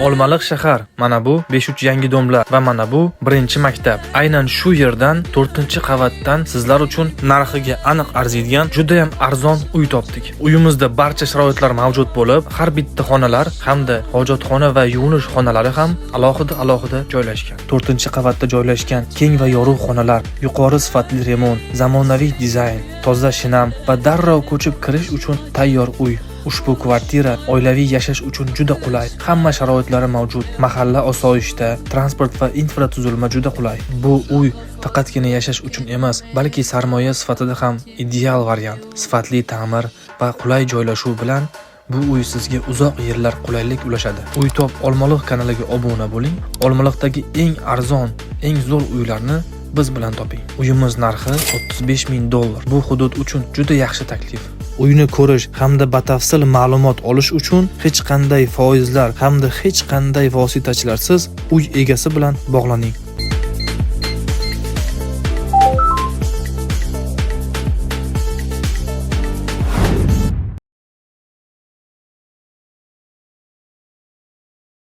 Olmaliq shahar, mana bu 5-3 yangi domlar va mana bu birinchi maktab. Aynan shu yerdan 4-qavatdan sizlar uchun narxiga aniq arziydigan juda ham arzon uy topdik. Uyimizda barcha sharoitlar mavjud bo'lib, har bitta xonalar hamda hojatxona va yuvinish xonalari ham alohida joylashgan. 4-qavatda joylashgan keng va yorug' xonalar, yuqori sifatli remont, zamonaviy dizayn, toza shinam va darrov ko'chib kirish uchun tayyor uy. Ushbu kvartira oilaviy yashash uchun juda qulay. Hamma sharoitlari mavjud. Mahalla osoyishta, transport va infratuzilma juda qulay. Bu uy faqatgina yashash uchun emas, balki sarmoya sifatida ham ideal variant. Sifatli ta'mir va qulay joylashuv bilan bu uy sizga uzoq yillar qulaylik ulashadi. Uy top Olmaliq kanaliga obuna bo'ling. Olmaliqdagi eng arzon, eng zo'r uylarni biz bilan toping. Uyimiz narxi $35,000. Bu hudud uchun juda yaxshi taklif. Uyni ko'rish hamda batafsil ma'lumot olish uchun hech qanday foizlar hamda hech qanday vositachilarsiz uy egasi bilan bog'laning.